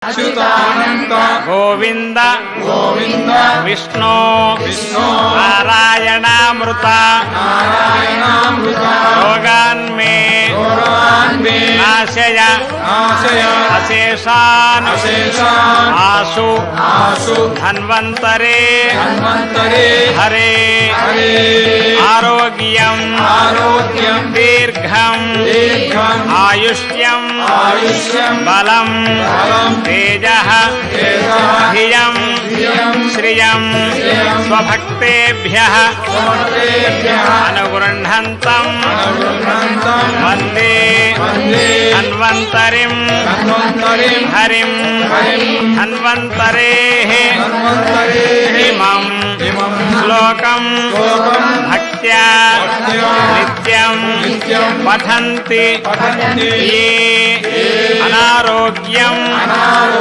अच्युतानंत गोविंद गोविंद विष्णु विष्णु नारायणामृत नारायणामृत रोगान्मे नाशय नाशय अशेषान् अशेषान् आशु आशु धन्वन्तरे धन्वन्तरे हरे हरे आरोग्यं आरोग्यं दीर्घं दीर्घं आयुष्यं आयुष्यं बलं बलं तेजः तेजः धियं श्रियं स्वभक्तेभ्यः समर्पेभ्यः अनुगृह्णन्तं अनुगृह्णन्तं वन्दे वन्दे धन्वन्तरिं धन्वन्तरिं हरिं धन्वन्तरेः धन्वन्तरेः इमं श्लोकं भक्त्या नित्यं पठन्ति पठन्ति ये अनारोग्यं